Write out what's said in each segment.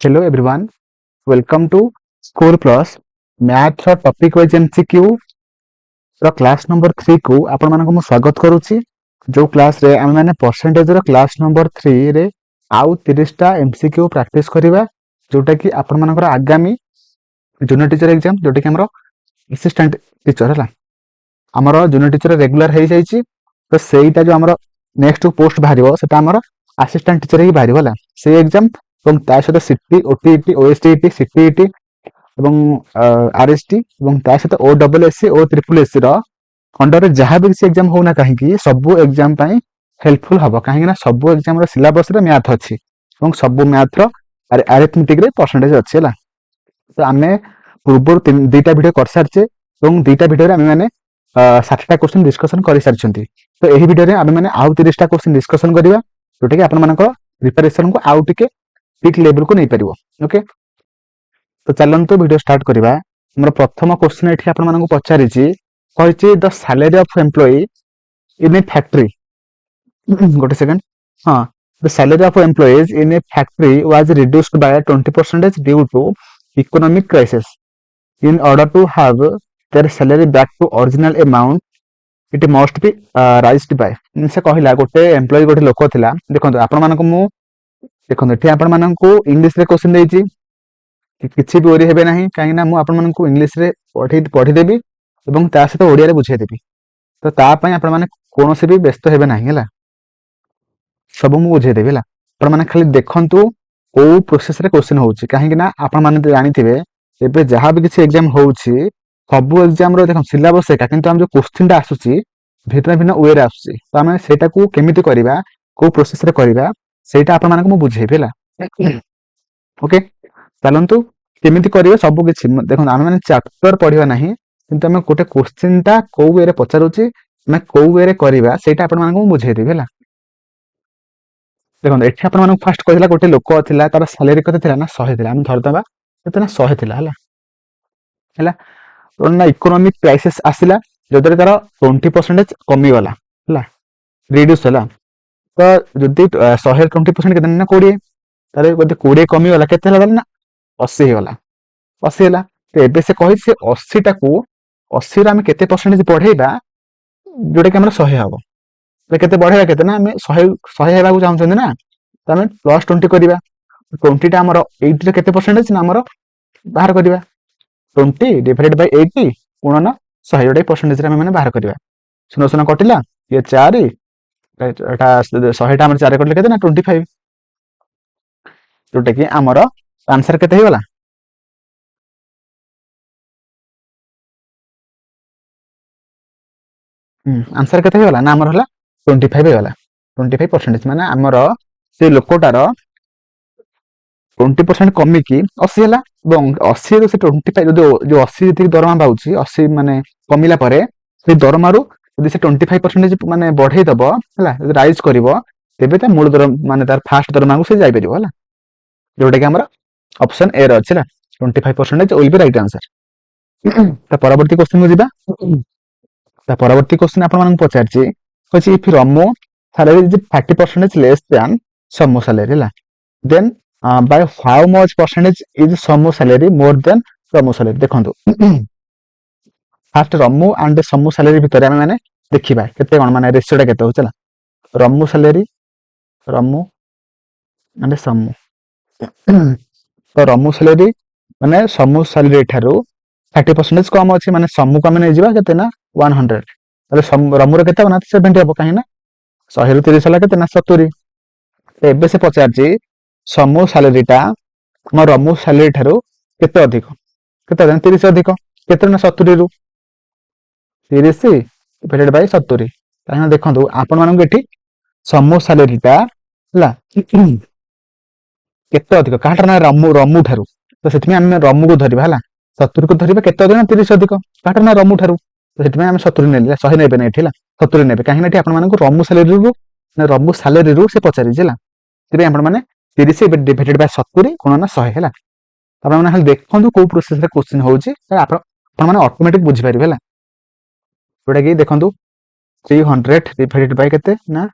Hello everyone, welcome to School Plus Math Topic Wise MCQ class number 3 को आपण मानक मु स्वागत करूची। जो क्लास रे आम माने परसेंटेज रो क्लास नंबर 3 रे आउ 30 टा MCQ प्रैक्टिस करिवा जोटा कि आपण मानकर आगामी जूनियर टीचर एग्जाम जोटा कि हमरो असिस्टेंट टीचर हला हमरो जूनियर टीचर रेगुलर हे जाईची तो सेईटा जो हमरो नेक्स्ट पोस्ट बाहरिबो सेटा हमरो असिस्टेंट टीचर ही बाहरिबो हला से एग्जाम এবং ତା ସହିତ ସିଟି ଓଟିଇଟି ଓଏସଟିଇଟି ସିଟିଇଟି ଏବଂ ଆରଏସଟି ଏବଂ ତା ସହିତ ଓଡବ୍ଲ୍ୟୁଏସସି ଓ ଟ୍ରିପଲ ଏସସି ର ଖଣ୍ଡରେ ଯାହା ବି କିଛି ଏକ୍ଜାମ ହଉନା କାହିଁକି ସବୁ ଏକ୍ଜାମ ପାଇଁ ହେଲ୍ପଫୁଲ ହବ କାହିଁକି ନା ସବୁ ଏକ୍ଜାମ ର ସିଲାବସ ରେ ମ୍ୟାଥ ଅଛି ଏବଂ ସବୁ ମ୍ୟାଥ ର ଆରିଥମେଟିକ ରେ परसेंटेज ଅଛି ହେଲା। ତ ଆମେ ପୂର୍ବରୁ ଦୁଇଟା ଭିଡ଼ିଓ କରିସାରିଛେ ଏବଂ ଦୁଇଟା ଭିଡ଼ିଓରେ ଆମେ ମାନେ 60ଟା क्वेश्चन डिस्कशन କରି ସାରିଛନ୍ତି। ତ ଏହି ଭିଡ଼ିଓରେ ଆମେ ମାନେ ଆଉ 30ଟା क्वेश्चन डिस्कशन କରିବା जोटा कि आपण मानकर प्रिपरेशन को आउ टिके पीक लेवल को नहीं पारिबो। ओके तो चलंतु वीडियो स्टार्ट करिबा। हमर प्रथम क्वेश्चन एठी आपण मानकु पचारिछि कहिछि the salary of employ in a factory गोटे सेकंड हां the salary of employees in a factory was reduced by 20% due to economic crisis in order to have their salary back to original amount it must be raised by से कहिला गोटे employ गोटे लोक थिला देखंतु आपण मानकु मु देखो ये आपण मानकु इंग्लिश रे क्वेश्चन देछि किछि भी ओरी हेबे नाही काहे ना मु आपण मानकु इंग्लिश रे पढी देबी एवं ता सहित ओडिया रे बुझाई देबी तो ता पई आपण माने कोनोसे भी व्यस्त हेबे नाही हला सब मु बुझाई देबी हला आपण माने खाली देखंतु को प्रोसेस रे क्वेश्चन होउछि काहे ना आपण माने जानिथिबे एबे जहां भी किछि एग्जाम होउछि सब एग्जाम रो देखम सिलेबस एका किंतु हम जो क्वेश्चन टा आसुछि भिन्न भिन्न वे रे आसुछि तो हम सेटा को केमिति करिबा को प्रोसेस रे करिबा सेटा आपण मानक मु बुझेबे हला। ओके चलंतु केमिति करिवे सब किछि देखो आमे माने चैप्टर पढिबा नाही किंतु आमे गोटे क्वेश्चन टा को वे रे पचारुछि मैं को वे रे करिबा सेटा आपण मानक मु बुझेई देबे हला। देखो एठी आपण मानक फर्स्ट कहिला गोटे लोक थिला तार सैलरी कते थिला ना 100 थिला हम धर दबा केते ना 100 थिला हला हला तो ना इकोनॉमिक क्राइसिस आसिला जदरे तार 20% कमी गला हला रिड्यूस हला तो जदि 120% के ना 20 तारे गोटे 20 कमी गला केते हला ना 80 गला 80 हला तो एबे से कहि से 80 टा को 80 रा हम केते परसेंटेज बढ़ेबा जोटे कि हमरा 100 हबो तो केते बढ़ेबा केते ना हम 100 हेबा को चाहछन ना तो हम +20 करिबा 20 टा हमर 80 रे केते परसेंटेज ना हमर बाहर करिबा 20 डिवाइडेड बाय 80 गुणन 100 जोटे परसेंटेज रे हम माने बाहर करिबा सुनो सुनो कटिला ये 4 एटा 100 टा हमर 4 कटले केते ना 25 जोटा कि हमर आंसर केते हे गला आंसर केते हे गला ना हमर हला 25 हे गला 25% माने हमर से लोकटार 20% कमी की 80 हला এবং 80 रो से 25 जो 80 जति दरमा पाउची 80 माने कमिला परे से दरमारू यदि से 25% माने बढ़े दबो हला राइज करिवो तेबे ता मूल दरम माने तार फास्ट दरमा को से जाई परिवो हला जोटा कि हमरा ऑप्शन ए रो अछि ना 25% विल बी राइट आंसर। ता परवर्ती क्वेश्चन को जिबा ता परवर्ती क्वेश्चन आपण मानन पचारची होची if Ramu salary is 30% less than Samu salary हला then by how much percentage is Samu salary more than Ramu salary देखंतु first Ramu and Samu salary भितर हम माने देखिबा केते कोन माने रेशियो टा केते हो चला रमो सैलरी रमो एंड समो तो रमो सैलरी माने समो सैलरी ठारू 30% कम अछि माने समो को माने जिबा केते ना 100 तले रमो रे केते बना 70 हो काहे ना 100 ରୁ 30 हला केते ना 70 एबे से पचारची समो सैलरी टा म रमो सैलरी ठारू केते अधिक केते 30 अधिक केते ना 70 ରୁ 30 डिवाइडेड बाय 70 ताना देखंतु आपण मानन एठी समो सैलरी टा हला केते अधिक काटा ना रमो ठारू तो सेति में हम रमो को धरिबा हला 70 को धरिबा केते अधिक ना 30 अधिक काटा ना रमो ठारू तो सेति में हम 70 नेले 100 नेबे नै एठी हला 70 नेबे काहे ना एठी आपण मानन रमो सैलरी रू से पचारि जेला तेबे आपण माने 30 डिवाइडेड बाय 70 गुणन 100 हैला आपण माने खाली देखंतु को प्रोसेस रे क्वेश्चन होउची आपण माने ऑटोमेटिक बुझि परिबे हैला जोटा कि देखंतु 300 डिवाइडेड बाय केते ना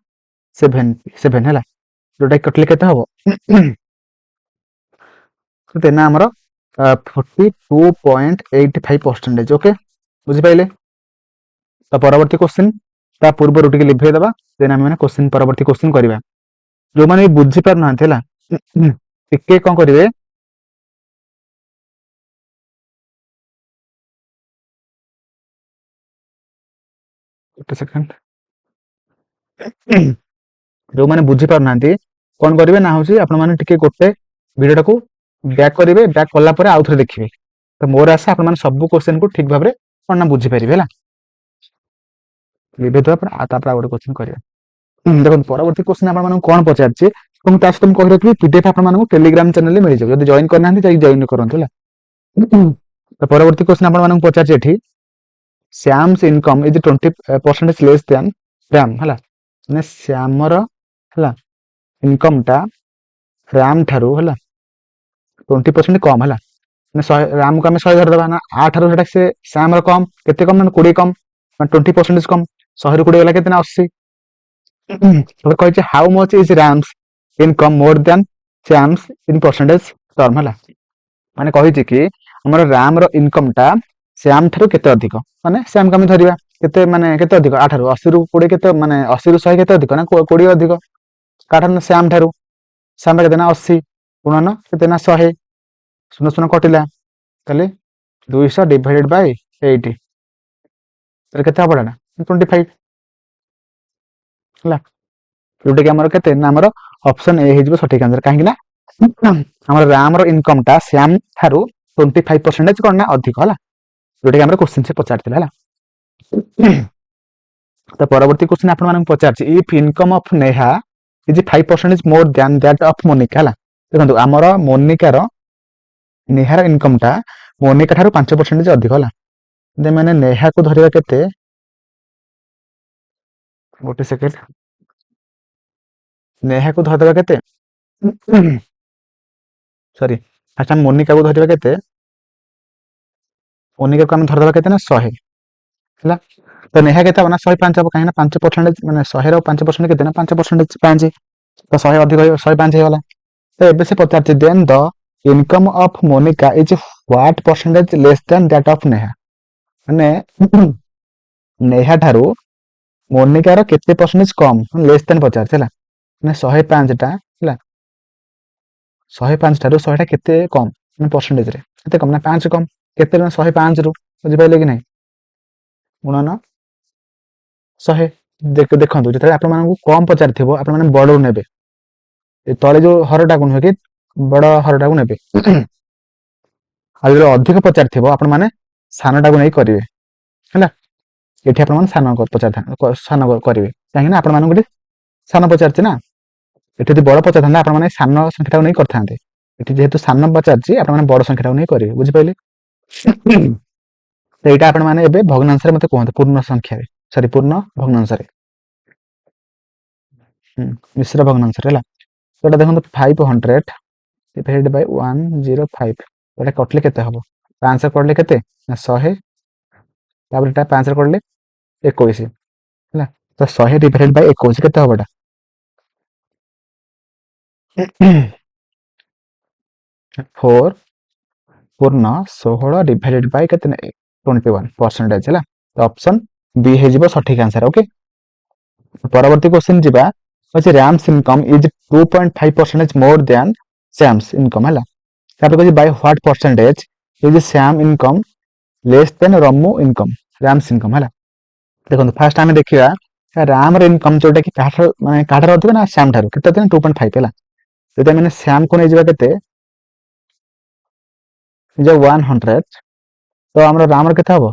7 हैला जोटा कि कटले केते हबो କେତେ ନା ଆମର 42.85%। ଓକେ, ବୁଝିପାରିଲେ? ତ ପରବର୍ତ୍ତୀ क्वेश्चन ତା ପୂର୍ବରୁ ଟିକେ ଲିଭେଇଦବା, ଦେନ୍ ଆମେ ମାନେ क्वेश्चन ପରବର୍ତ୍ତୀ क्वेश्चन କରିବା। ଯୋଉମାନେ ବି ବୁଝି ପାରୁନାହାନ୍ତି ହେଲା ଟିକେ କଣ କରିବେ, ଗୋଟେ ସେକେଣ୍ଡ, ଯୋଉମାନେ ବୁଝି ପାରୁନାହାନ୍ତି କଣ କରିବେ ନା ହଉଛି ଆପଣ ମାନେ ଟିକେ ଗୋଟେ ଭିଡିଓଟାକୁ ବ୍ୟାକ୍ କରିବେ, ବ୍ୟାକ୍ କଲା ପରେ ଆଉ ଥରେ ଦେଖିବେ। ତ ମୋର ଆଶା ଆପଣ ମାନେ ସବୁ क्वेश्चन କୁ ଠିକ ଭାବରେ କଣ ନା ବୁଝିପାରିବେ ହେଲା। ଲିଭେଇଦେବା ପରେ ତାପରେ ଆଉ ଗୋଟେ क्वेश्चन କରିବା। ଦେଖନ୍ତୁ ପରବର୍ତ୍ତୀ क्वेश्चन ଆପଣମାନଙ୍କୁ କଣ ପଚାରିଛି, ଏବଂ ତା ସହିତ ମୁଁ କହି ରଖିବି ପିଡିଏଫ୍ ଆପଣମାନଙ୍କୁ ଟେଲିଗ୍ରାମ ଚ୍ୟାନେଲରେ ମିଳିଯିବ। ଯଦି ଜଏନ୍ କରିନାହାନ୍ତି ଯାଇକି ଜଏନ୍ କରନ୍ତୁ ହେଲା। ତ ପରବର୍ତ୍ତୀ क्वेश्चन ଆପଣମାନଙ୍କୁ ପଚାରିଛି ଏଠି, Shyam's income is 20% less than Ram ହେଲା, ମାନେ ଶ୍ୟାମର ହେଲା ଇନକମ୍ ଟା ରାମ୍ ଠାରୁ ହେଲା 20% କମ ହେଲା, ମାନେ 100 ରାମକୁ ଆମେ 100 ଧରିଦେବା ନା, ଆଠାରୁ ସେଟା ସେ ଶ୍ୟାମର କମ, କେତେ କମ ମାନେ 20 କମ, ମାନେ 20% କମ, 100 ରୁ 20 ଗଲା କେତେ ନା 80। କହିଛି ହାଉ ମଚ୍ ଇଜ ରାମ୍ସ ଇନକମ୍ ମୋର ଦ୍ୟାନ୍ ଶ୍ୟାମ୍ସ ଇନ୍ ପରସେଣ୍ଟେଜ ଟର୍ମ ହେଲା, ମାନେ କହିଛି କି ଆମର ରାମ ର ଇନକମ୍ ଟା ଶ୍ୟାମ ଠାରୁ କେତେ ଅଧିକ, ମାନେ ଶ୍ୟାମକୁ ଆମେ ଧରିବା କେତେ ମାନେ କେତେ ଅଧିକ, ଆଠାରୁ 80 ରୁ 20 କେତେ, ମାନେ 80 ରୁ 100 କେତେ ଅଧିକ ନା 20 ଅଧିକ, କାଠାରୁ ନା ଶ୍ୟାମ ଠାରୁ, ଶ୍ୟାମ କେତେ ନା 80 ଗୁଣନ କେତେ ନା 100, ଶୂନ ଶୂନ କଟିଲା, ତାହେଲେ 200 ଡିଭାଇଡେଡ ବାଇ 80, ତାହେଲେ କେତେ ହବ ନା 25 ହେଲା, ଯୋଉଟାକି ଆମର କେତେ ନା ଆମର ଅପସନ ଏ ହେଇଯିବ ସଠିକ ଆନ୍ସର। କାହିଁକି ନା ଆମର ରାମର ଇନକମ୍ ଟା ଶ୍ୟାମ ଠାରୁ 25% କଣ ନା ଅଧିକ ହେଲା, ଯୋଉଟାକି ଆମର क्वेश्चन ସେ ପଚାରିଥିଲା ହେଲା। ତ ପରବର୍ତ୍ତୀ क्वेश्चन ଆପଣମାନଙ୍କୁ ପଚାରିଛି, if income of Neha is 5% more than that of Monika ହେଲା। ଦେଖନ୍ତୁ ଆମର ମୋନିକାର ନେହାର ଇନକମ୍ ଟା ମୋନିକା ଠାରୁ 5% ଅଧିକ ହେଲା, ମାନେ ନେହାକୁ ଧରିବା କେତେ, ଗୋଟେ ସେକେଣ୍ଡ, ନେହାକୁ ଧରିଦେବା କେତେ, ସରି ଫାର୍ଷ୍ଟ ଆମେ ମୋନିକାକୁ ଧରିବା କେତେ, ମୋନିକାକୁ ଆମେ ଧରିଦେବା କେତେ ନା 100 ହେଲା, ତ ନେହା କେତେ ହବ ନା 105 ହବ, କାହିଁକି ନା 5% ମାନେ 100 ର 5% କେତେ ନା 5%, 5, ତ 100 ଅଧିକ 105 ହେଇଗଲା। ତ ଏବେ ସେ ପଚାରିଛି then the income of Monica is what percentage less than that of Neha, ମାନେ ନେହା ଠାରୁ ମୋନିକାର କେତେ ପରସେଣ୍ଟେଜ କମ, ଲେସ୍ ଦ୍ୟାନ୍ ପଚାରିଛି ହେଲା, ମାନେ 105 ଟା ହେଲା, 105 ଠାରୁ 100 ଟା କେତେ କମ, ମାନେ ପରସେଣ୍ଟେଜ ରେ କେତେ କମ ନା 5 କମ, କେତେ ନା 105 ରୁ, ବୁଝିପାରିଲେ କି ନାହିଁ, ଗୁଣନ 100। ଦେଖନ୍ତୁ ଯେତେବେଳେ ଆପଣମାନଙ୍କୁ କମ ପଚାରିଥିବ ଆପଣ ମାନେ ବଡରୁ ନେବେ, ତଳେ ଯୋଉ ହରଟାକୁ ନୁହେଁ କି ବଡ ହରଟାକୁ ନେବେ, ଆଉ ଯଦି ଅଧିକ ପଚାରିଥିବ ଆପଣ ମାନେ ସାନଟାକୁ ନେଇ କରିବେ ହେଲା। ଏଠି ଆପଣ ମାନେ ସାନ କରିବେ, କାହିଁକି ନା ଆପଣ ମାନଙ୍କୁ ଏଠି ସାନ ପଚାରିଛି ନା, ଏଠି ଯଦି ବଡ ପଚାରିଥାନ୍ତେ ଆପଣ ମାନେ ସାନ ସଂଖ୍ୟାଟାକୁ ନେଇ କରିଥାନ୍ତେ, ଏଠି ଯେହେତୁ ସାନ ପଚାରିଛି ଆପଣ ମାନେ ବଡ ସଂଖ୍ୟାଟାକୁ ନେଇ କରିବେ, ବୁଝିପାରିଲେ? ଏଇଟା ଆପଣ ମାନେ ଏବେ ଭଗ୍ନାଂଶରେ ମତେ କୁହନ୍ତୁ, ପୂର୍ଣ୍ଣ ସଂଖ୍ୟାରେ, ସରି ପୂର୍ଣ୍ଣ ଭଗ୍ନାଂଶରେ, ମିଶ୍ର ଭଗ୍ନାଂଶରେ ହେଲା। ଏଟା ଦେଖନ୍ତୁ 500 ଡିଭାଇଡେଡ ବାଇ 105, ଏଟା କଟିଲେ କେତେ ହବ, 5 କଟିଲେ କେତେ ନା 100, ତାପରେ ଏଟା 5 କଟିଲେ 21 ହେଲା, ତ 100 ଡିଭାଇଡେଡ ବାଇ 21 କେତେ ହବ ଏଟା 4 ପୂର୍ଣ୍ଣ 16 ଡିଭାଇଡେଡ ବାଇ କେତେ 21% ହେଲା, ତ ଅପସନ ବି ହେଇଯିବ ସଠିକ ଆନ୍ସର। ଓକେ, ପରବର୍ତ୍ତୀ क्वेश्चन ଯିବା, ଅଛି ରାମ୍ସ ଇନକମ୍ ଇଜ 2.5% ମୋର ଦ୍ୟାନ୍ ଶ୍ୟାମ୍ସ ଇନକମ୍ ହେଲା, ତାପରେ କହୁଛି by what percentage is Shyam income less than Ramu income, Ram's income ହେଲା। ଦେଖନ୍ତୁ ଫାର୍ଷ୍ଟ ଆମେ ଦେଖିବା ରାମର ଇନକମ୍ ଯୋଉଟା କି କାଠାରୁ ଅଧିକ ନା ଶ୍ୟାମ ଠାରୁ କେତେ ଅଧିକ, 2.5 ହେଲା, ଯଦି ଆମେ ଶ୍ୟାମକୁ ନେଇଯିବା କେତେ 100, ତ ଆମର ରାମର କେତେ ହବ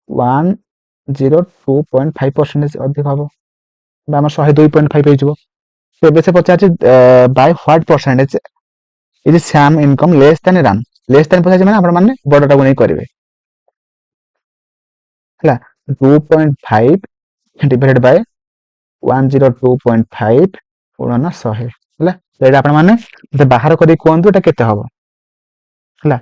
102.5% ଅଧିକ ହବ, ବା ଆମର 102.5 ହେଇଯିବ। ଏବେ ସେ ପଚାରିଛି by what percentage is Shyam income less than Ram, less than ପଚାରିଛି ମାନେ ଆପଣ ମାନେ ବଡଟାକୁ ନେଇ କରିବେ ହେଲା, 2.5 ଡିଭାଇଡେଡ ବାଇ 102.5 ଗୁଣନ 100 ହେଲା, ଏଇଟା ଆପଣ ମାନେ ବାହାର କରିକି କୁହନ୍ତୁ ଏଟା କେତେ ହବ ହେଲା,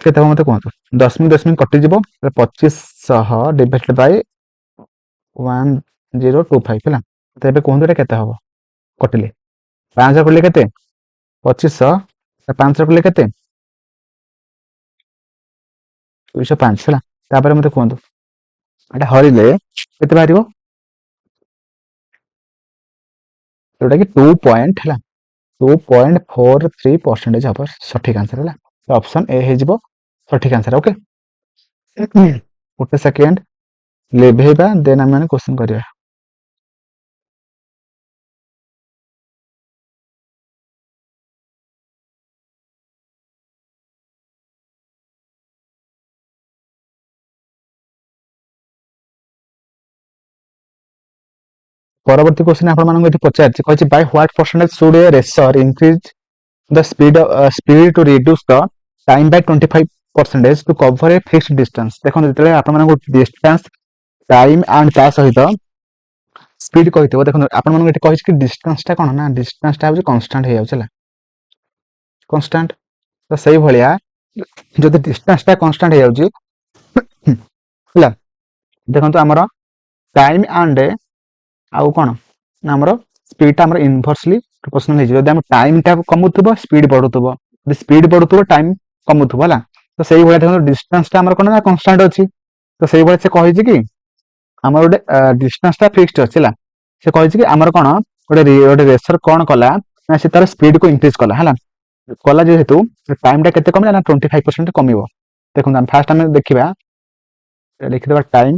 କେତେ ହବ ମତେ କୁହନ୍ତୁ, ଦଶମିକ ଦଶମିକ କଟିଯିବ, 2500 ଡିଭାଇଡେଡ ବାଇ 1025 ହେଲା, ତ ଏବେ କୁହନ୍ତୁ ଏଟା କେତେ ହବ, କଟିଲେ 5 କଟିଲେ କେତେ 2500 5 କଲେ କେତେ 205 ହେଲା। ତାପରେ ମତେ କୁହନ୍ତୁ ଏଟା ହରିଲେ କେତେ ବାହାରିବ ଯୋଉଟା କି 2 ପଏଣ୍ଟ ହେଲା 2.43% ହବ ସଠିକ ଆନ୍ସର ହେଲା। ଅପସନ ଏ ହେଇଯିବ ସଠିକ ଆନ୍ସର। ଓକେ ଗୋଟେ ସେକେଣ୍ଡ ଲିଭେଇବା ଦେନ୍ ଆମେ କ୍ୱେଶ୍ଚନ କରିବା। ପରବର୍ତ୍ତୀ କ୍ୱେଶ୍ଚନ ଆପଣମାନଙ୍କୁ ଏଠି ପଚାରିଛି କହିଛି by what percentage should a racer increase the speed to reduce the time by 25% to cover a fixed distance. ଦେଖନ୍ତୁ ଯେତେବେଳେ ଆପଣମାନଙ୍କୁ ଡିଷ୍ଟାନ୍ସ ଟାଇମ ଆଣ୍ଡ ତା ସହିତ ସ୍ପିଡ କହିଥିବ ଦେଖନ୍ତୁ ଆପଣମାନଙ୍କୁ ଏଠି କହିଛି କି ଡିଷ୍ଟାନ୍ସ ଟା କଣ ନା ଡିଷ୍ଟାନ୍ସ ଟା ହଉଛି କନଷ୍ଟାଣ୍ଟ ହେଇଯାଉଛି ହେଲା କନଷ୍ଟାଣ୍ଟ। ତ ସେଇଭଳିଆ ଯଦି ଡିଷ୍ଟାନ୍ସ ଟା କନଷ୍ଟାଣ୍ଟ ହେଇଯାଉଛି ହେଲା ଦେଖନ୍ତୁ ଆମର ଟାଇମ ଆଣ୍ଡ ଆଉ କଣ ନା ଆମର ସ୍ପିଡ ଟା ଆମର ଇନଭର୍ସଲି ପ୍ରୋପୋର୍ସନାଲ ହେଇଯିବ। ଯଦି ଆମ ଟାଇମ ଟା କମୁଥିବ ସ୍ପିଡ ବଢୁଥିବ ଯଦି ସ୍ପିଡ ବଢୁଥିବ ଟାଇମ କମୁଥିବ ହେଲା। ତ ସେଇଭଳିଆ ଦେଖନ୍ତୁ ଡିଷ୍ଟାନ୍ସ ଟା ଆମର କଣ ନା କନଷ୍ଟାଣ୍ଟ ଅଛି। ତ ସେଇଭଳିଆ ସେ କହିଛି କି ଆମର ଗୋଟେ ଡିଷ୍ଟାନ୍ସ ଟା ଫିକ୍ସଡ ଅଛି ହେଲା। ସେ କହିଛି କି ଆମର କଣ ଗୋଟେ ରେସର କଣ କଲା ନା ସେ ତାର ସ୍ପିଡ କୁ ଇନକ୍ରିଜ କଲା ହେଲା କଲା ଯେହେତୁ ଟାଇମ ଟା କେତେ କମିଲା ନା 25% କମିବ। ଦେଖନ୍ତୁ ଫାର୍ଷ୍ଟ ଆମେ ଦେଖିବା ଲେଖିଦେବା ଟାଇମ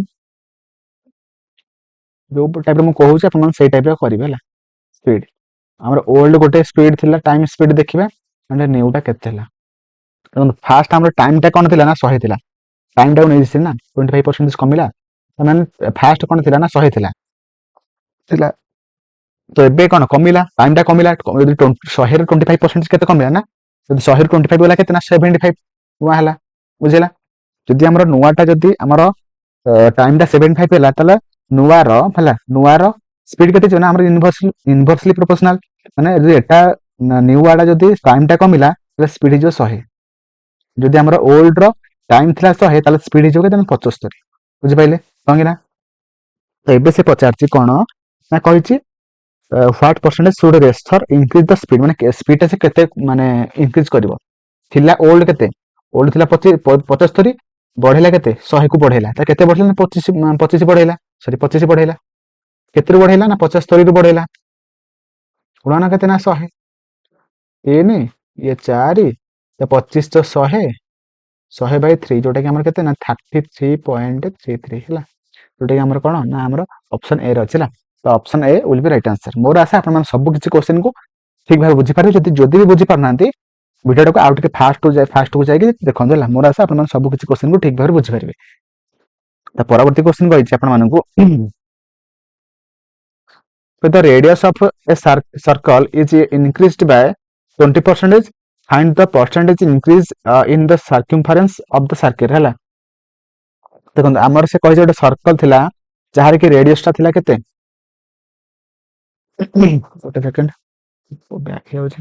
ଯୋଉ ଟାଇପରେ ମୁଁ କହୁଛି ଆପଣ ସେଇ ଟାଇପରେ କରିବେ ହେଲା। ସ୍ପିଡ ଆମର ଓଲ୍ଡ ଗୋଟେ ସ୍ପିଡ ଥିଲା ଟାଇମ ସ୍ପିଡ ଦେଖିବା ନ୍ୟୁ ଟା କେତେ ହେଲା। ଦେଖନ୍ତୁ ଫାର୍ଷ୍ଟ ଆମର ଟାଇମ ଟା କଣ ଥିଲା ନା 100 ଥିଲା ଟାଇମ ଟାକୁ ନେଇଛି ନା 25% କମିଲା ମାନେ ଫାର୍ଷ୍ଟ କଣ ଥିଲା ନା 100 ଥିଲା ତ ଏବେ କଣ କମିଲା ଟାଇମ ଟା କମିଲା ଯଦି 100 ରେ 25% କେତେ କମିଲା ନା ଯଦି 100 ରୁ 25 ଗଲା କେତେ ନା 75 ନୂଆ ହେଲା ବୁଝିଲା। ଯଦି ଆମର ନୂଆଟା ଯଦି ଆମର ଟାଇମ ଟା 75 ହେଲା ତାହେଲେ ନୂଆର ହେଲା ନୂଆର ସ୍ପିଡ କେତେ ଯିବ ନା ଆମର ଇନଭର୍ସଲି ପ୍ରୋପୋର୍ସନାଲ ମାନେ ଯଦି ଏଟା ନ୍ୟୁ ୱାର୍ଡ ଯଦି ଟାଇମ ଟା କମିଲା ତାହେଲେ ସ୍ପିଡ ହେଇଯିବ 100। ଯଦି ଆମର ଓଲ୍ଡ ର ଟାଇମ ଥିଲା 100 ତାହେଲେ ସ୍ପିଡ ହେଇଯିବ କେତେ 75 ବୁଝିପାରିଲେ କାହିଁକି ନା ତ ଏବେ ସେ ପଚାରିଛି କଣ ନା କହିଛି what percentage should racer increase the speed ମାନେ ସ୍ପିଡ ଟା ସେ କେତେ ମାନେ ଇନକ୍ରିଜ କରିବ। ଥିଲା ଓଲ୍ଡ କେତେ ଓଲ୍ଡ ଥିଲା 75 ବଢେଇଲା କେତେ 100 କୁ ବଢେଇଲା ତା କେତେ ବଢେଇଲା ନା 25 ବଢେଇଲା ସରି 25 ବଢେଇଲା କେତେ ରୁ ବଢେଇଲା ନା 75 ରୁ ବଢେଇଲା ଗୁଣନ କେତେ ନା 100 3 ଇଏ 4 25 ତ 100/3 ଯୋଉଟା କି ଆମର କେତେ ନା 33.33 ହେଲା ଯୋଉଟା କି ଆମର କଣ ନା ଆମର ଅପସନ ଏ ରେ ଅଛି ହେଲା। ତ option A will be right answer. ମୋର ଆଶା ଆପଣମାନେ ସବୁ କିଛି କ୍ୱେଶ୍ଚନ କୁ ଠିକ ଭାବେ ବୁଝିପାରିବେ। ଯଦି ବି ବୁଝିପାରୁନାହାନ୍ତି ଭିଡ଼ିଓଟାକୁ ଆଉ ଟିକେ ଫାଷ୍ଟକୁ ଯାଇକି ଦେଖନ୍ତୁ ହେଲା। ମୋର ଆଶା ଆପଣମାନେ ସବୁ କିଛି କ୍ୱେଶ୍ଚନ କୁ ଠିକ ଭାବରେ ବୁଝିପାରିବେ। ତ ପରବର୍ତ୍ତୀ କ୍ୱେଶ୍ଚନ କହିଛି ଆପଣମାନଙ୍କୁ the radius of a circle is increased by 20%, find the percentage increase in the circumference of the circle ହେଲା। ଦେଖନ୍ତୁ ଆମର ସେ କହିଛି ଗୋଟେ ସର୍କଲ ଥିଲା ଯାହାର କି ରେଡିୟସ ଟା ଥିଲା କେତେ ଗୋଟେ ସେକେଣ୍ଡ ବ୍ୟାକ୍ ହେଇଯାଉଛି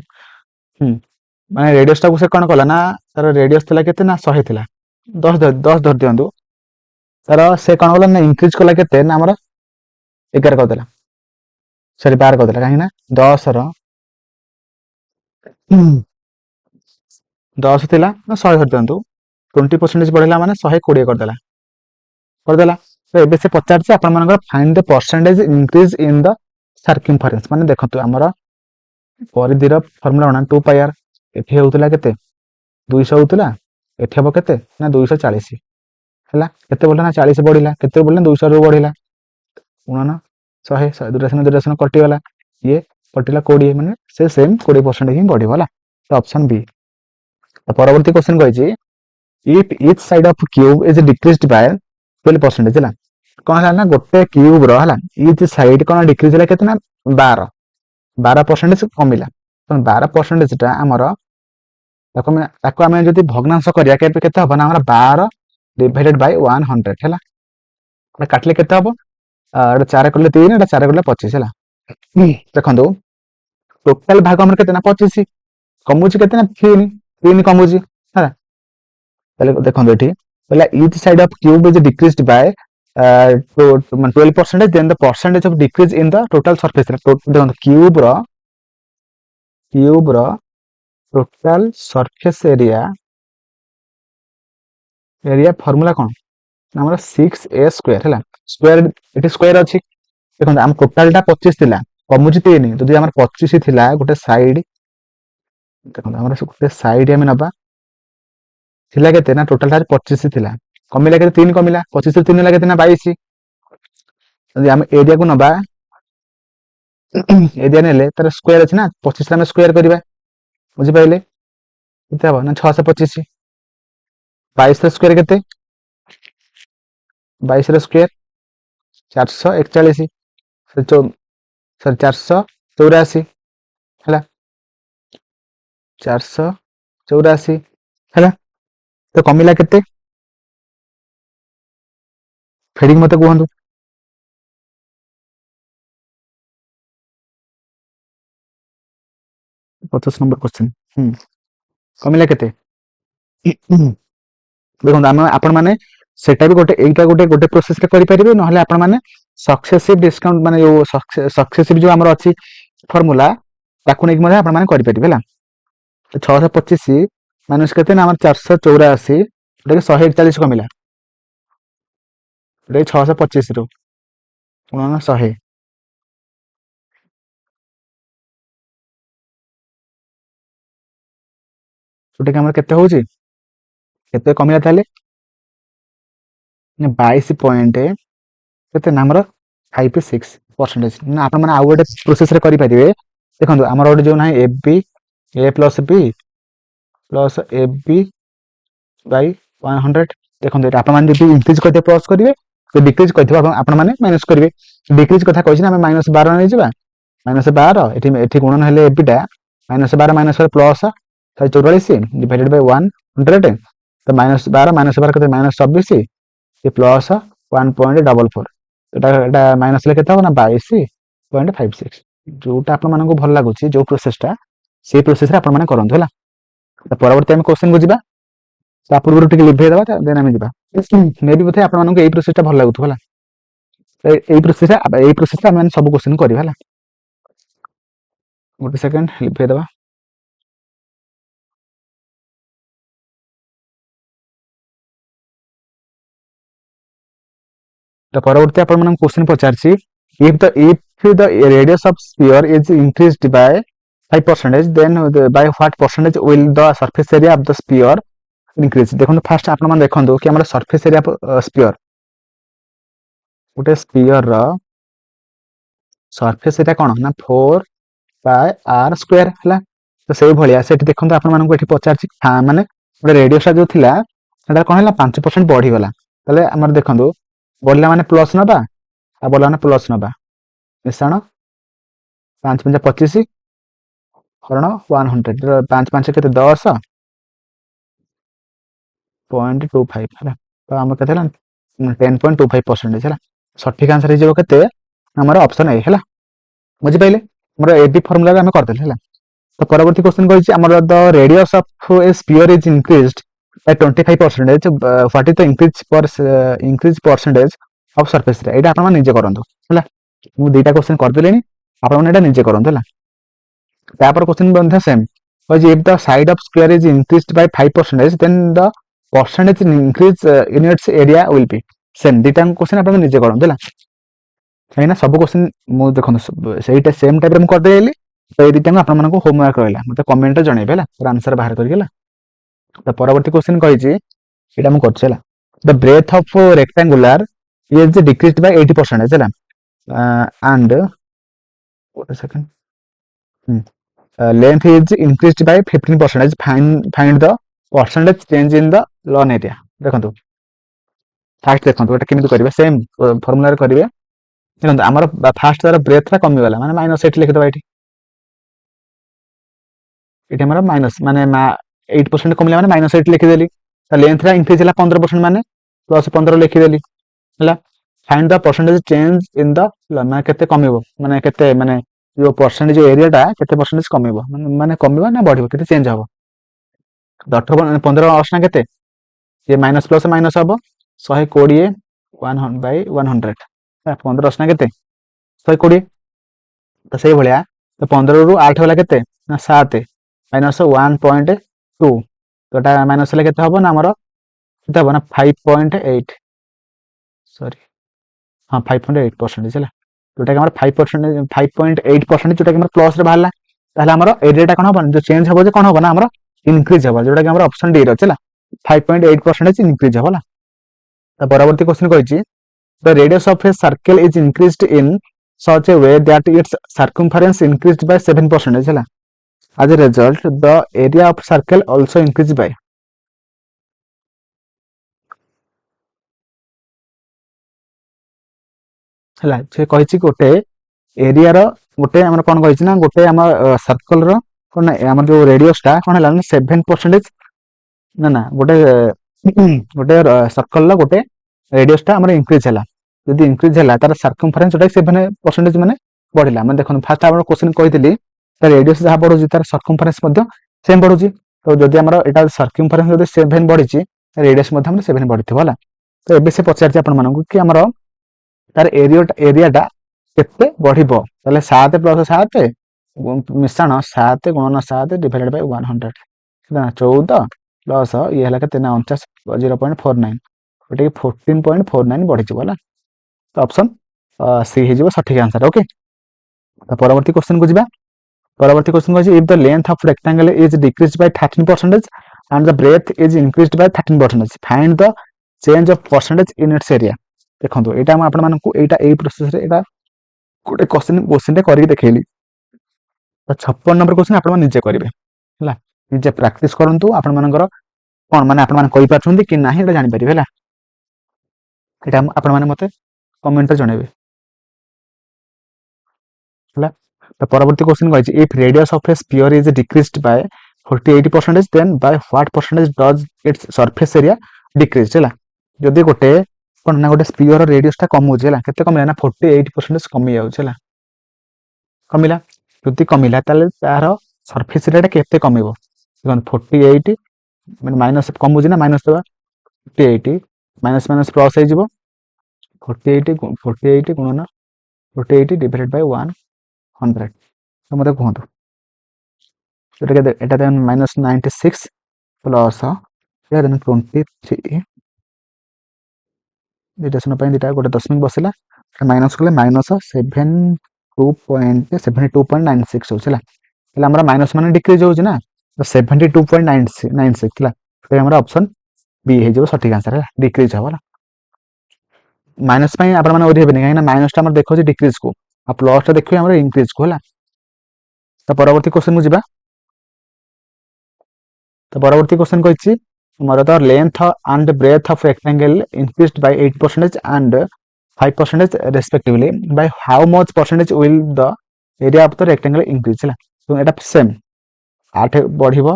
ମାନେ ରେଡିୟସ ଟାକୁ ସେ କଣ କଲା ନା ତାର ରେଡିୟସ ଥିଲା କେତେ ନା 100 ଥିଲା 10 ଧରି ଦିଅନ୍ତୁ ତାର ସେ କଣ କଲା ନା ଇନକ୍ରିଜ କଲା କେତେ ନା ଆମର 11 କରିଦେଲା ସରି 12 କରିଦେଲା କାହିଁକି ନା 10 ଥିଲା ନା 100 ଧରି ଦିଅନ୍ତୁ 20% ବଢେଇଲା ମାନେ 120 କରିଦେଲା ତ ଏବେ ସେ ପଚାରିଛି ଆପଣମାନଙ୍କର ଫାଇଣ୍ଡ ଦ ପରସେଣ୍ଟେଜ ଇନକ୍ରିଜ ଇନ ଦ ସାର୍କିମଫରେନ୍ସ ମାନେ ଦେଖନ୍ତୁ ଆମର ପରିଧିର ଫର୍ମୁଲା କଣ 2πr ଏଠି ହେଉଥିଲା କେତେ 200 ହଉଥିଲା ଏଠି ହବ କେତେ ନା 240 ହେଲା କେତେ ବଢିଲା ନା 40 ବଢିଲା କେତେ ବଢିଲା 200 ରୁ ବଢିଲା ଗୁଣନ 100 ଦୁରାସନ କଟିଗଲା ଇଏ କଟିଲା 20 ମାନେ ସେ ସେମ 20% ହିଁ ବଢିବ ହେଲା। ତ ଅପସନ ବି। ପରବର୍ତ୍ତୀ କ୍ୱେଶ୍ଚନ କହିଛି if each side of cube is decreased by 12% ହେଲା କଣ ହେଲା ନା ଗୋଟେ କ୍ୟୁବ ର ହେଲା each side କଣ ଡିକ୍ରିଜ ହେଲା କେତେ ନା 12% କମିଲା 12% ଟା ଆମର ତାକୁ ଆମେ ଯଦି ଭଗ୍ନାଂଶ କରିବା କେତେ ହବ ନା ଆମର 12/100 ହେଲା କାଟିଲେ କେତେ ହବ ଏଟା 4 କଲେ 3 ଏଟା 4 କଲେ 25 ହେଲା। ଦେଖନ୍ତୁ ଟୋଟାଲ ଭାଗ ଆମର କେତେ ନା 25 କମୁଛି କେତେ ନା 3 କମୁଛି ହେଲା ତାହେଲେ ଦେଖନ୍ତୁ ଏଠି କହିଲା each side of cube is decreased by 12% then the percentage of decrease in the total surface ଦେଖନ୍ତୁ କ୍ୟୁବ ର टोटल सरफेस एरिया फॉर्मूला कौन आम 6a² है स्क्वायर ये स्क्वायर अच्छी देखो आम टोटालटा 25 थिला कमुची 3 जदि आम 25 थिला गोटे साइड देखो आम गोटे साइड आम नबा थिला केते ना टोटालटा 25 थिला कमिला केते 3 कमिला 25 3 होला केते ना 22 जदि आम एरिया को नबा एरिया नेले तार स्क्वायर अछि ना 25 आम स्क्वायर करबा बुझि पाइले केते हबो ना 625 22 ର ସ୍କ୍ୱାର କେତେ 22 ର ସ୍କ୍ୱାର 441 ସରି 484 ହେଲା 484 ହେଲା ତ କମିଲା କେତେ ଫେଡିଂ ମତେ କୁହନ୍ତୁ 50 नंबर क्वेश्चन कमिला केते देखो आम आपण माने सेटा भी गोटे एटा गोटे गोटे प्रोसेस रे करि परिबे नहले आपण माने सक्सेसिव डिस्काउंट माने जो सक्सेसिव जो हमर अछि फार्मूला ताकू नेक मधे आपण माने करि परिबे ला 625 माइनस केते ना हमर 484 एटा 141 कमिला एटा 625 रो गुणन 100 जोटा हमर केते होउची केते कमिला ताले 22 पॉइंट केते नामर 56% ना आपण माने आ गोटे प्रोसेस रे करि परिबे देखंतु हमर गोटे जो ना AB A plus B plus AB by 100 देखंतु एटा आपण माने जदि इंक्रीज करते प्लस करिवे तो डिक्रीज करथिबा आपण माने माइनस करिवे डिक्रीज कथा कहछि ना हम -12 नै जिबा -12 एठी गुणन हेले एबीटा -12 प्लस 44 डिवाइडेड बाय 100 तो -12 केते -24 ये प्लस 1.44 एटा माइनस ले केते हो ना 22.56 जोटा आपण मानको भल लागुची जो प्रोसेसटा से प्रोसेस रे आपण माने करंतु हला तो परवर्ती हम क्वेश्चन को जिबा ता पूर्व टिके लिभे दबा देन हम जिबा मे भी बथे आपण मानको एई प्रोसेसटा भल लागुथु हला एई प्रोसेस हम सब क्वेश्चन करिबा हला गोटे सेकंड लिभे दबा तो परवर्ती आपण मानको question पचारछि if the radius of sphere is increased by 5% then by what percentage will the surface area of the sphere increase देखो फास्ट आपण मान देखंदो कि हमर सरफेस एरिया स्फीयर गोटे स्फीयर रो सरफेस एरिया कोन ना 4 बाय r स्क्वायर हला तो सेही भलिया सेठी देखंदो आपण मानको एठी पचारछि माने गोटे रेडियस जो थिला सेटा कोन हला 5% बढ़ी गला तले हमर देखंदो बढ़ला माने प्लस नबा आ बढ़ला माने प्लस नबा मिश्रण 5 5 25 हरण 100 5 5 केते 10.25 है तो आम के 10.25% है सठिक आंसर हो केते हमर ऑप्शन ए है बुझि पाइले हमर एबी फार्मूला रे हम करदेले है तो परवर्ती क्वेश्चन कहिछि हमर the radius of a sphere is increased by 25% what is the increase percentage of surface रे एटा आपण निजे करंतु हला मु दुईटा क्वेश्चन कर देलेनी आपण एटा निजे करंतु हला तापर क्वेश्चन बंधा same if the side of square is increased by 5% then the percentage increase in its area will be same दुईटा क्वेश्चन आपण निजे करंतु हला कहीं ना सब क्वेश्चन मु देखो सेटा सेम टाइप रे मु कर देली तो ए दुईटा आपण मानको होमवर्क रहला मते कमेंट रे जणेबे हला पूरा आंसर बाहर करके हला तो परवर्ती क्वेश्चन कहिछि एटा मु करछ हला the breadth of rectangular is decreased by 80% हला and what a second length is increased by 15%. Find the percentage change in the lawn area. देखंतु फास्ट देखंतु एटा केमिति करिवे सेम फार्मूला रे करिवे देखंतु हमर फास्ट तार ब्रेथ रा कमी गला माने -8 लिख दबा एटी हमर माइनस माने 8% कमिला माने -8 लिख देली त लेंथ रा इंक्रीज हला 15% माने +15 लिख देली हला find the percentage change in the माने केते कमिवो माने केते माने जो परसेंटेज एरिया टा केते परसेंटेज कमिवो माने कमिवो ना बढ़िवो केते चेंज हबो 18 15 असना केते ये माइनस प्लस माइनस हबो 120 100 बाय 100 15 असना केते 120 तो सही भलिया तो 15 रु 8 होला केते ना 7 माइनस 1.2 तो एटा माइनस हेले केते हबो ना हमर केते हबो ना 5.8 सॉरी हाँ 5.8% है जोटा कि 5% 5.8% जोटा कि प्लस रे बाहरला ताहले हमर एरिया कोन हबो जो चेंज हबो जे कोन हबो ना हमर इंक्रीज हबो जोटा कि हमर ऑप्शन डी रे अछि 5.8% इंक्रीज हबो ना तो परवर्ती क्वेश्चन कहिछि the radius of a circle is increased in such a way that its circumference increased by 7% है as a result the area of circle also increased by है से कही गोटे एरिया गोटे आम कौन कही ना गोटे आम सर्कल रहा आम जो रेडियसटा कौन है 7% ना ना गोटे गोटे सर्कल गोटे रेडियसटा आम इंक्रीज है जब इंक्रीज है तार सर्कमफरेन्स जोटा 7% माने बढ़ला मैं देखो फास्ट आप क्वेश्चन कही रेडियस जहाँ बढ़ुची तार सर्कमफरेन्स सेम बढ़ुची तो जब आम यहाँ सर्कमफरेन्स जब 7 बढ़ी रेडियस 7 बढ़ी है तो ये से पचार आपको कि आमर तार एरियाटा केते बढ़िबो ताले 7 + 7 मिश्रण 7 × 7 डिवाइडेड बाय 100 ना 14 प्लस ये हला केते ना 49 0.49 एटे 14.49 बढ़ी जिवो होला तो ऑप्शन सी हे जिवो सठिक आंसर ओके तो परवर्ती क्वेश्चन को जिबा परवर्ती क्वेश्चन को if the length of rectangle is decreased bye 13% and the breadth is increased by 13% find the change of percentage in its area देखो यहाँ मुझे आपको प्रोसेस गोटे क्वेश्चन करके देखली तो 56 नंबर क्वेश्चन आप निजे करेंगे है निजे प्राक्ट करूँ आपर कौन मैंने आपपारे कि ना ये जापर है यहाँ आपण मैंने मत कमेंट जनइबे तो परवर्ती क्वेश्चन कही if radius of a sphere is decreased by 48% then by what percentage does its surface area decrease है जदि गोटे कौन ना गोटे स्फीयर रेडियसटा कमुचे केते कमिला ना 48% कमी जाउछला कमिला जदि कमिला ताले तार सरफेस एरिया केते कमिबो देखो 48 माने माइनस कमुचे ना माइनस देबा 48 माइनस माइनस प्लस हो जिवो 48 गुणन 48 डिवाइडेड बाय 100 तो मते कहंतु এটা দেন -96 প্লস এটা দেন 23 ডিটেকশন ପାଇଁ ଦିଟା ଗୋଟେ ଦଶମିକ ବସିଲା ମାଇନସ୍ କଲେ -72.96 ହଉଛି ହେଲା ହେଲେ ଆମର ମାଇନସ୍ ମାନେ ଡିକ୍ରିଜ ହଉଛି ନା ତ 72.96 ଥିଲା ତ ଆମର ଅପସନ ବି ହେଇଯିବ ସଠିକ ଆନ୍ସର ହେଲା ଡିକ୍ରିଜ ହବ ହେଲା ମାଇନସ୍ ପାଇଁ ଆପଣ ମାନେ ଓରି ହେବେନି କାହିଁକି ନା ମାଇନସ୍ ଟା ଆମର ଦେଖଉଛି ଡିକ୍ରିଜ କୁ ଆଉ ପ୍ଲସ୍ ଟା ଦେଖିବେ ଆମର ଇନକ୍ରିଜ କୁ ହେଲା ତ ପରବର୍ତ୍ତୀ क्वेश्चन କୁ ଯିବା तो परवर्ती क्वेश्चन कही मोर the length and breadth of rectangle increased by 8% and 5% respectively by how much percentage will the area of the rectangle increase है तो एटा सेम 8 बढ़िबो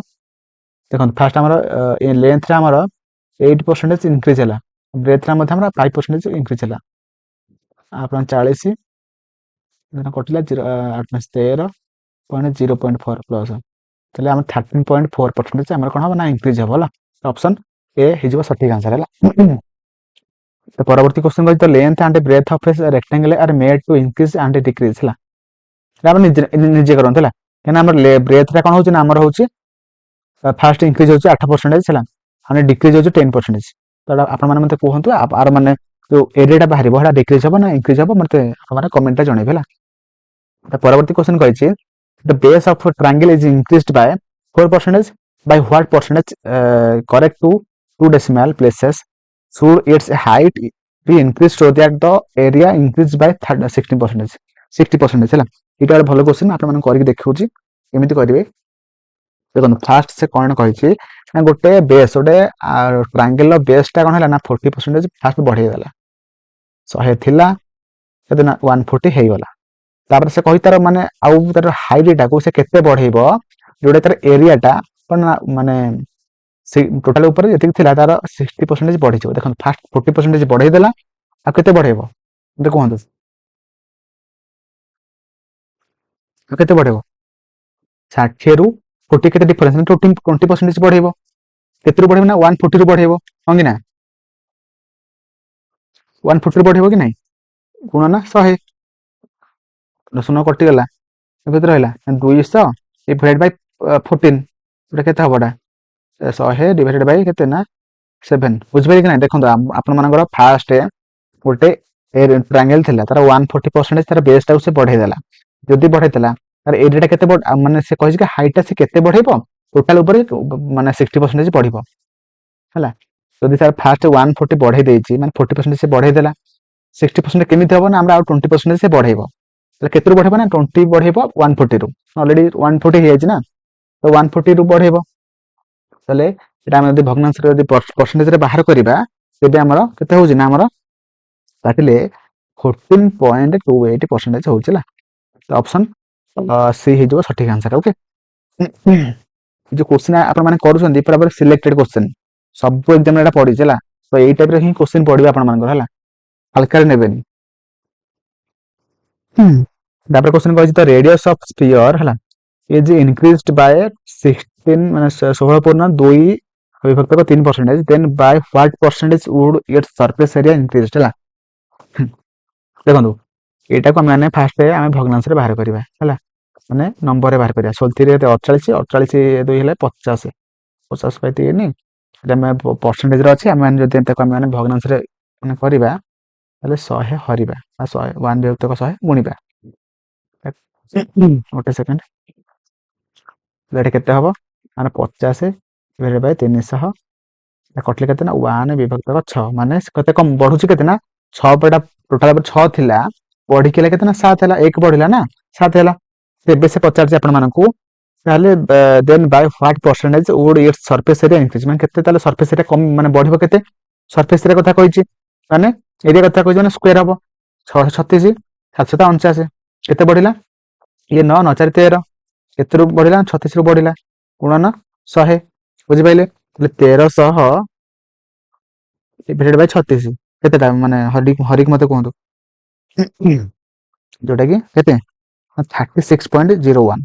देखो फास्ट हमर लेंथ रे हमर 8% इंक्रीज है ब्रेथ रे हमर 5% इंक्रीज है आपन 40 कटिला 13.0.4 प्लस ताले हम 13.4% हमर कोन हो ना इंक्रीज हो होला ऑप्शन ए हिजबो सटीक आंसर है तो परवर्ती क्वेश्चन कहि तो length and breadth of a rectangle are made to increase and decrease हला हम निजे करन हला केना हमर ब्रेथ रा कोन होची ना हमर होची फास्ट इंक्रीज होची 8% हला हम डिक्रीज होची 10% तो आपण माने मते कहंतु आर माने जो एरिया बाहरी बहरा डिक्रीज हो ना इंक्रीज हो मते हमारा कमेंट रे जणेबे हला तो परवर्ती क्वेश्चन कहि the base of a triangle is increased by 4% by what percentage correct to two decimal places should its height be increased so that the area increased by 60%. है इटा भलो क्वेश्चन आप मन करके देखौची एमिति करिवे देखो फास्ट से कोन कहिछि ना गोटे बेस गोटे ट्रायंगल बेस टा कोन हला ना 40% फास्ट बढ़े गला 100 थिला एते ना 140 हे गला तापर से कहि तार माने आउ तार हाइट को से केते बढ़ेबो जोडे तार एरिया टा कोन माने टोटल ऊपर जति थिला तार 60% बढ़ी छ देखो फास्ट 40% बढ़े देला आ केते बढ़ेबो देखो कहंतु केते बढ़ेबो 60 रु 40 केते डिफरेंस 20% बढ़ेबो केते रु बढ़ेबो ना 140 रु बढ़ेबो होंगी ना 140 रु बढ़ेबो कि नहीं गुण ना 100 शून्य कटिगला केते रहिला 200 डिवाइड बाय 14 এটা কেତେ হবটা 100 ডিভাইডেড বাই কেତେ ନା 7 ବୁଝିପାରିଲେ କି ନାହିଁ ଦେଖନ୍ତୁ ଆପଣମାନଙ୍କର ଫାଷ୍ଟ ଗୋଟେ ଟ୍ରାଙ୍ଗେଲ ଥିଲା ତାର 140% ତାର ବେସଟାକୁ ସେ ବଢେଇ ଦେଲା ଯଦି ବଢେଇ ଦେଲା ତାର ଏରିଆଟା କେତେ ମାନେ ସେ କହିଛି କି ହାଇଟଟା ସେ କେତେ ବଢେଇବ ଟୋଟାଲ ଉପରେ ମାନେ 60% ବଢିବ ହେଲା ଯଦି ତାର ଫାଷ୍ଟ 140 ବଢେଇ ଦେଇଛି ମାନେ 40% ସେ ବଢେଇ ଦେଲା 60% କେମିତି ହବ ନା ଆମର ଆଉ 20% ସେ ବଢେଇବ ତାହେଲେ କେତେରୁ ବଢେଇବ ନା 20 ବଢେଇବ 140 ରୁ ଅଲରେଡି 140 ହେଇଯାଇଛି ନା ତ 140 ରୁ ବଢେଇବ ତାହେଲେ এটা ଆମେ ଯଦି ଭଗ୍ନାଂଶରେ ଯଦି ପରସେଣ୍ଟେଜରେ ବାହାର କରିବା ତେବେ ଆମର କେତେ ହଉଛି ନା ଆମର କାଟିଲେ 14.28% ହଉଛି ହେଲା ଅପସନ ସି ହେଇଯିବ ସଠିକ ଆନ୍ସର ଓକେ जो क्वेश्चन आपण माने करूछन पूरा सिलेक्टेड क्वेश्चन सब एग्जाम एटा पड़ी चला तो एई टाइप रे ही क्वेश्चन पड़बे आपण मानकर हला हल्का रे नेबेनी तापर क्वेश्चन कहछि तो रेडियस ऑफ स्फीयर हला इज इंक्रीज्ड बाय 16 माने 16.2 विभक्त को 3% then by what percentage would its surface area increased हला देखंतु एटा को माने फास्ट आमे भग्नांश रे बाहर करबा हला माने नंबर रे बाहर करिया 38 रे 48 48 2 हेले 50 50 बाय 3 एटा में परसेंटेज रे अछि आमे जदि ताको आमे भग्नांश रे माने करबा ताले 100 हरिबा 100 1 विभक्त को 100 गुणिबा ओटे सेकंड लेट केते हबो माने 50 डिवाइडेड बाय 300 कटले केते ना 1 विभक्त को 6 माने केते कम बढ़ुची केते ना 6 पटा टोटल 6 थिला बढ़ी केले केते ना 7 हैला 1 बढ़िला ना 7 हैला तेबे से पचार आपण मानकू ताले then by what percentage would its surface area increase माने केते ताले सरफेस एरिया कम माने बढ़िबो केते सरफेस एरिया कथा कहिची माने एरिया कथा कहिची माने स्क्वायर हबो 636 749 केते बढ़िला ये 9 9 4 13 केते रु बढ़िला 36 रु बढ़िला गुणन 100 बुझि पाइले ताले 1300 डिवाइडेड बाय 36 केतेटा माने हरिक मते कहंतु जोटा कि केते 36.01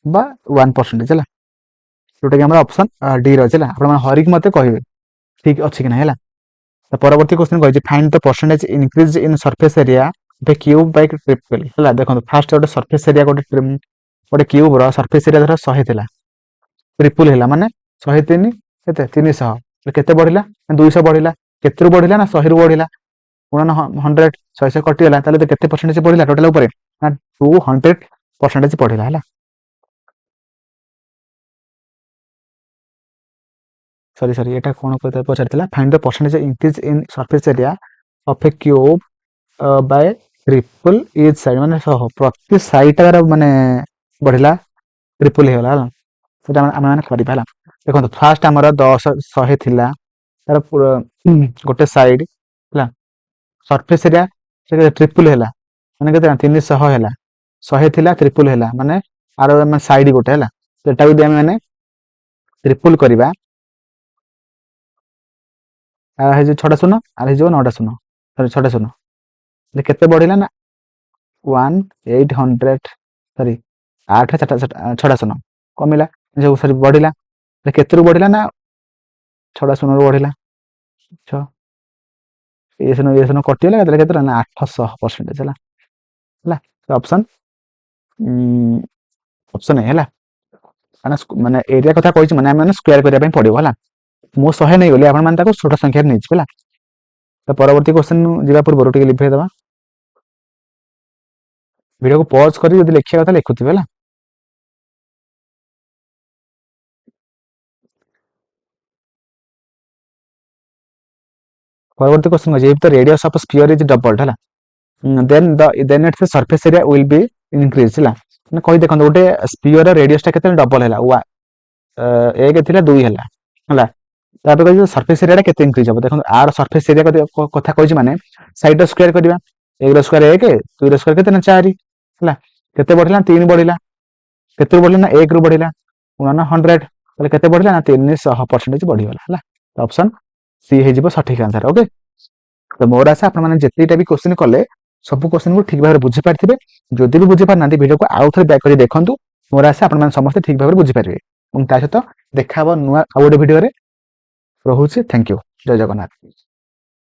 बा 1% चला जोटा कि हमरा ऑप्शन डी रो चला आपण मन हरिक मते कहिबे ठीक अछि कि नै हैला तो परवर्ती क्वेश्चन कहै छै find the percentage increase in surface area the cube by triple हैला देखो फर्स्ट गोटे सरफेस एरिया गोटे क्यूब रो सरफेस एरिया धर 100 थिला ट्रिपल हैला माने 103 केते 300 केते बढ़िला 200 बढ़िला केते बढ़िला ना 100 रु बढ़िला गुणन 100 100 कटि गला ताले तो केते परसेंटेज बढ़िला टोटल ऊपर ना 200% बढ़िला हैला सॉरी एटा कोन कहते पचारथिला find the percentage increase in surface area of a cube by triple each side माने प्रति साइड रा माने बढ़िला ट्रिपल हे होला सेटा हम माने करि पाला देखो फर्स्ट हमर 10 100 थिला तार गोटे साइड हैला सरफेस एरिया से ट्रिपल हैला माने केते 300 हैला 100 थिला ट्रिपल हैला माने आरो साइड गोटे हैला सेटा भी हम माने ट्रिपल करिबा हे जो 6टा शून्य आर हे जो 9टा शून्य सॉरी 6टा शून्य ले केते बढ़िला ना 1800 सॉरी 8 6टा शून्य कमिला जो सॉरी बढ़िला ले केते रु बढ़िला ना 6टा शून्य रु बढ़िला 6 ये शून्य कटिला केते ना 800% हैला हैला ऑप्शन ऑप्शन है हैला माने एरिया कथा कहिछि माने हम स्क्वायर करिया ପାଇଁ पड़िबो हैला मो 100 नै गली आपण मान ताको छोटा संख्या नै छिला तो परवर्ती क्वेश्चन जीवा पूर्व टिके लिखै दबा वीडियो को पॉज करी यदि लिखिया कथा लिखुथिबे हैला परवर्ती question if the radius of sphere is doubled हैला then its surface area will be increase हैला ने कहि देखन गोटे स्फीयर रेडियस ता केते डबल हैला वा एक थिला 2 हैला हैला तापर कहि सरफेस एरिया केते इंक्रीज हो देखो आर सरफेस एरिया कथा कहि माने साइड स्क्वायर करबा 1 रो स्क्वायर 1 2 रो स्क्वायर केते ना 4 हैला केते बढ़िला 3 बढ़िला केते बढ़िला ना 1 रो बढ़िला उना 100 तले केते बढ़िला ना 300% बढ़ी गला हैला ऑप्शन सी हे जिवो सठिक आंसर ओके तो मोर आशा आपण माने जेतीटा भी क्वेश्चन कले सब क्वेश्चन को ठीक भाबरे बुझी पारथिबे जदि भी बुझी पार नांती वीडियो को आउ थरे बैक करी देखंतु मोर आशा आपण माने समस्त ठीक भाबरे बुझी पारबे उन ता सहित देखाबो नुवा आ गोटे वीडियो रे रहुछि थैंक यू जय जगन्नाथ।